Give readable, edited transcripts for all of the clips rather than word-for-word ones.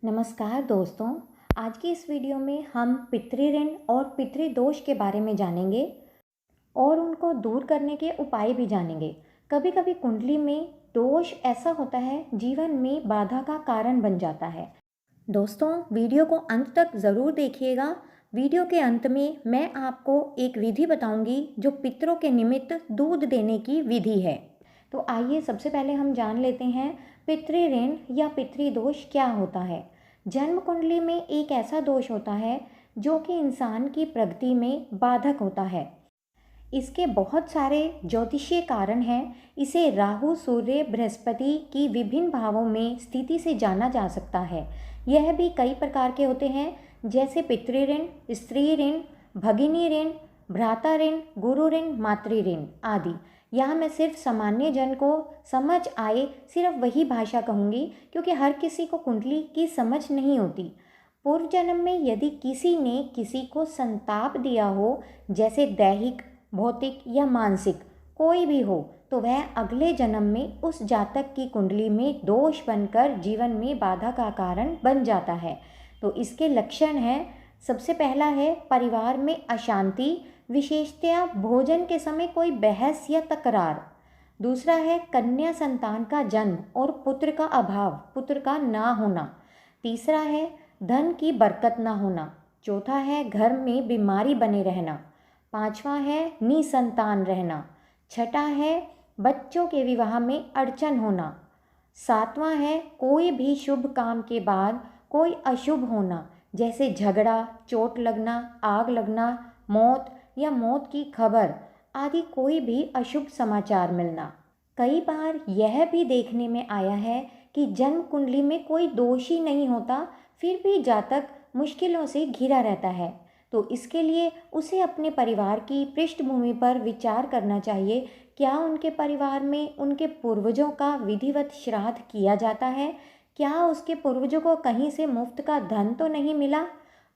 नमस्कार दोस्तों। आज की इस वीडियो में हम पितृ ऋण और पितृदोष के बारे में जानेंगे और उनको दूर करने के उपाय भी जानेंगे। कभी कभी कुंडली में दोष ऐसा होता है जीवन में बाधा का कारण बन जाता है। दोस्तों, वीडियो को अंत तक ज़रूर देखिएगा। वीडियो के अंत में मैं आपको एक विधि बताऊंगी जो पितरों के निमित्त दूध देने की विधि है। तो आइए सबसे पहले हम जान लेते हैं पितृ ऋण या पितृदोष क्या होता है। जन्म कुंडली में एक ऐसा दोष होता है जो कि इंसान की प्रगति में बाधक होता है। इसके बहुत सारे ज्योतिषीय कारण हैं। इसे राहु, सूर्य, बृहस्पति की विभिन्न भावों में स्थिति से जाना जा सकता है। यह भी कई प्रकार के होते हैं, जैसे पितृ ऋण, स्त्री ऋण, भगिनी ऋण, भ्राता ऋण, गुरु ऋण, मातृ ऋण आदि। यहाँ मैं सिर्फ सामान्य जन को समझ आए सिर्फ वही भाषा कहूँगी, क्योंकि हर किसी को कुंडली की समझ नहीं होती। पूर्व जन्म में यदि किसी ने किसी को संताप दिया हो, जैसे दैहिक, भौतिक या मानसिक कोई भी हो, तो वह अगले जन्म में उस जातक की कुंडली में दोष बनकर जीवन में बाधा का कारण बन जाता है। तो इसके लक्षण हैं, सबसे पहला है परिवार में अशांति, विशेषतया भोजन के समय कोई बहस या तकरार। दूसरा है कन्या संतान का जन्म और पुत्र का अभाव, पुत्र का ना होना। तीसरा है धन की बरकत ना होना। चौथा है घर में बीमारी बने रहना। पांचवा है निसंतान रहना। छठा है बच्चों के विवाह में अड़चन होना। सातवां है कोई भी शुभ काम के बाद कोई अशुभ होना, जैसे झगड़ा, चोट लगना, आग लगना, मौत या मौत की खबर आदि कोई भी अशुभ समाचार मिलना। कई बार यह भी देखने में आया है कि जन्म कुंडली में कोई दोष ही नहीं होता, फिर भी जातक मुश्किलों से घिरा रहता है। तो इसके लिए उसे अपने परिवार की पृष्ठभूमि पर विचार करना चाहिए। क्या उनके परिवार में उनके पूर्वजों का विधिवत श्राद्ध किया जाता है? क्या उसके पूर्वजों को कहीं से मुफ्त का धन तो नहीं मिला?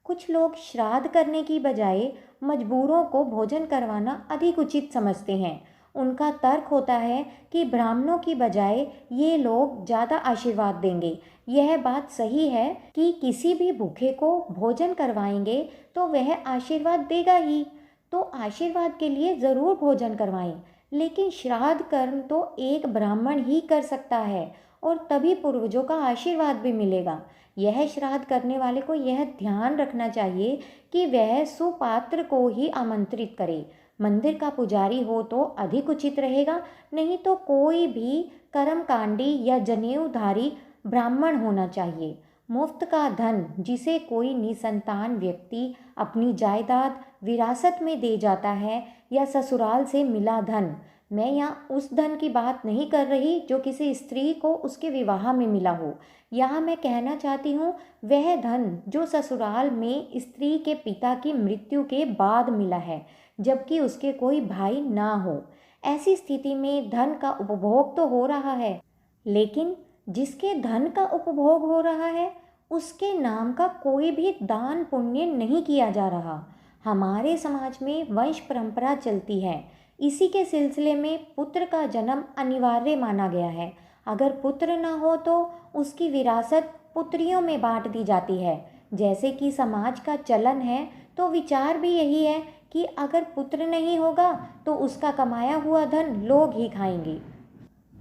कुछ लोग श्राद्ध करने की बजाय मजबूरों को भोजन करवाना अधिक उचित समझते हैं। उनका तर्क होता है कि ब्राह्मणों की बजाय ये लोग ज़्यादा आशीर्वाद देंगे। यह बात सही है कि किसी भी भूखे को भोजन करवाएंगे तो वह आशीर्वाद देगा ही। तो आशीर्वाद के लिए ज़रूर भोजन करवाएं, लेकिन श्राद्ध कर्म तो एक ब्राह्मण ही कर सकता है और तभी पूर्वजों का आशीर्वाद भी मिलेगा। यह श्राद्ध करने वाले को यह ध्यान रखना चाहिए कि वह सुपात्र को ही आमंत्रित करे। मंदिर का पुजारी हो तो अधिक उचित रहेगा, नहीं तो कोई भी कर्मकांडी या जनेऊधारी ब्राह्मण होना चाहिए। मुफ्त का धन जिसे कोई निसंतान व्यक्ति अपनी जायदाद विरासत में दे जाता है, या ससुराल से मिला धन, मैं यहाँ उस धन की बात नहीं कर रही जो किसी स्त्री को उसके विवाह में मिला हो। यहाँ मैं कहना चाहती हूँ वह धन जो ससुराल में स्त्री के पिता की मृत्यु के बाद मिला है, जबकि उसके कोई भाई ना हो। ऐसी स्थिति में धन का उपभोग तो हो रहा है, लेकिन जिसके धन का उपभोग हो रहा है उसके नाम का कोई भी दान पुण्य नहीं किया जा रहा। हमारे समाज में वंश परंपरा चलती है, इसी के सिलसिले में पुत्र का जन्म अनिवार्य माना गया है। अगर पुत्र ना हो तो उसकी विरासत पुत्रियों में बांट दी जाती है, जैसे कि समाज का चलन है। तो विचार भी यही है कि अगर पुत्र नहीं होगा तो उसका कमाया हुआ धन लोग ही खाएंगे,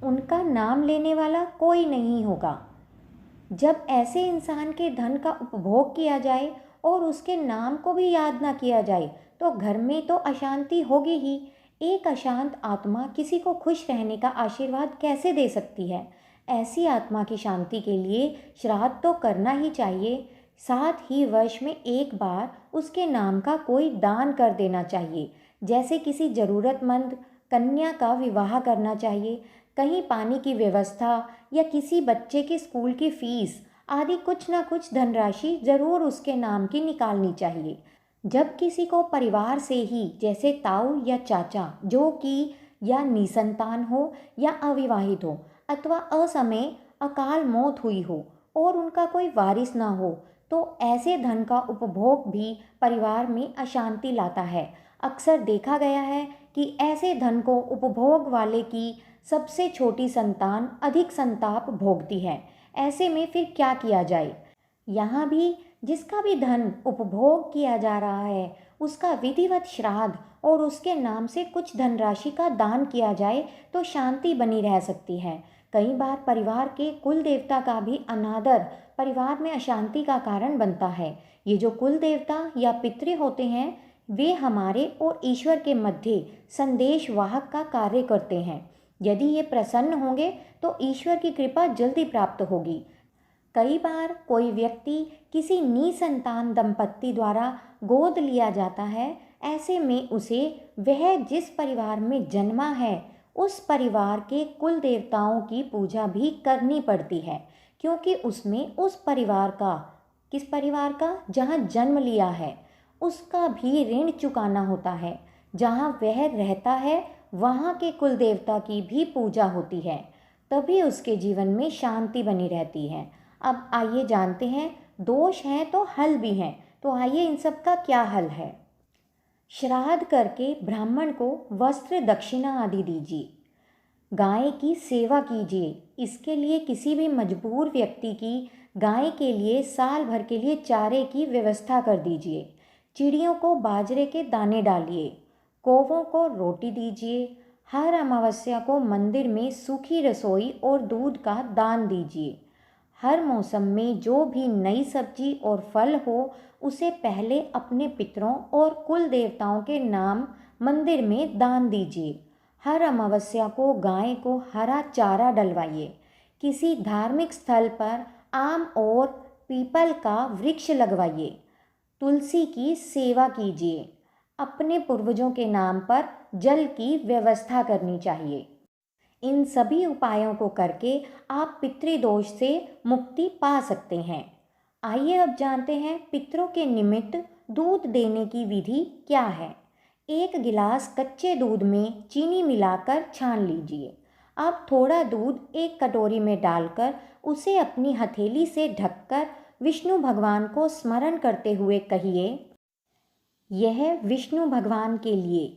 उनका नाम लेने वाला कोई नहीं होगा। जब ऐसे इंसान के धन का उपभोग किया जाए और उसके नाम को भी याद ना किया जाए तो घर में तो अशांति होगी ही। एक अशांत आत्मा किसी को खुश रहने का आशीर्वाद कैसे दे सकती है? ऐसी आत्मा की शांति के लिए श्राद्ध तो करना ही चाहिए। साथ ही वर्ष में एक बार उसके नाम का कोई दान कर देना चाहिए, जैसे किसी ज़रूरतमंद कन्या का विवाह करना चाहिए, कहीं पानी की व्यवस्था या किसी बच्चे के स्कूल की फीस आदि कुछ ना कुछ धनराशि ज़रूर उसके नाम की निकालनी चाहिए। जब किसी को परिवार से ही, जैसे ताऊ या चाचा जो कि या निसंतान हो या अविवाहित हो, अथवा असमय अकाल मौत हुई हो और उनका कोई वारिस ना हो, तो ऐसे धन का उपभोग भी परिवार में अशांति लाता है। अक्सर देखा गया है कि ऐसे धन को उपभोग वाले की सबसे छोटी संतान अधिक संताप भोगती है। ऐसे में फिर क्या किया जाए? यहाँ भी जिसका भी धन उपभोग किया जा रहा है उसका विधिवत श्राद्ध और उसके नाम से कुछ धनराशि का दान किया जाए तो शांति बनी रह सकती है। कई बार परिवार के कुल देवता का भी अनादर परिवार में अशांति का कारण बनता है। ये जो कुल देवता या पितृ होते हैं वे हमारे और ईश्वर के मध्य संदेश वाहक का कार्य करते हैं। यदि ये प्रसन्न होंगे तो ईश्वर की कृपा जल्दी प्राप्त होगी। कई बार कोई व्यक्ति किसी निसंतान दंपत्ति द्वारा गोद लिया जाता है। ऐसे में उसे वह जिस परिवार में जन्मा है उस परिवार के कुल देवताओं की पूजा भी करनी पड़ती है, क्योंकि उसमें उस परिवार का, किस परिवार का, जहाँ जन्म लिया है उसका भी ऋण चुकाना होता है। जहाँ वह रहता है वहाँ के कुल देवता की भी पूजा होती है, तभी उसके जीवन में शांति बनी रहती है। अब आइए जानते हैं दोष हैं तो हल भी हैं, तो आइए इन सब का क्या हल है। श्राद्ध करके ब्राह्मण को वस्त्र दक्षिणा आदि दीजिए। गाय की सेवा कीजिए। इसके लिए किसी भी मजबूर व्यक्ति की गाय के लिए साल भर के लिए चारे की व्यवस्था कर दीजिए। चिड़ियों को बाजरे के दाने डालिए। कौवों को रोटी दीजिए। हर अमावस्या को मंदिर में सूखी रसोई और दूध का दान दीजिए। हर मौसम में जो भी नई सब्जी और फल हो उसे पहले अपने पितरों और कुल देवताओं के नाम मंदिर में दान दीजिए। हर अमावस्या को गाय को हरा चारा डलवाइए। किसी धार्मिक स्थल पर आम और पीपल का वृक्ष लगवाइए। तुलसी की सेवा कीजिए। अपने पूर्वजों के नाम पर जल की व्यवस्था करनी चाहिए। इन सभी उपायों को करके आप पितृदोष से मुक्ति पा सकते हैं। आइए अब जानते हैं पितरों के निमित्त दूध देने की विधि क्या है। एक गिलास कच्चे दूध में चीनी मिलाकर छान लीजिए। अब थोड़ा दूध एक कटोरी में डालकर उसे अपनी हथेली से ढककर विष्णु भगवान को स्मरण करते हुए कहिए, यह विष्णु भगवान के लिए।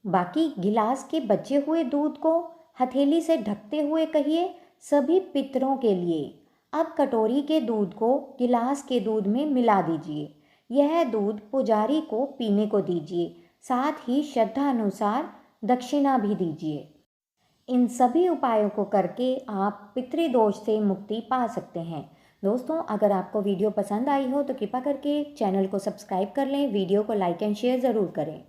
बाकी गिलास के बचे हुए दूध को हथेली से ढकते हुए कहिए, सभी पितरों के लिए। अब कटोरी के दूध को गिलास के दूध में मिला दीजिए। यह दूध पुजारी को पीने को दीजिए। साथ ही श्रद्धा अनुसार दक्षिणा भी दीजिए। इन सभी उपायों को करके आप पितृदोष से मुक्ति पा सकते हैं। दोस्तों, अगर आपको वीडियो पसंद आई हो तो कृपा करके चैनल को सब्सक्राइब कर लें, वीडियो को लाइक एंड शेयर ज़रूर करें।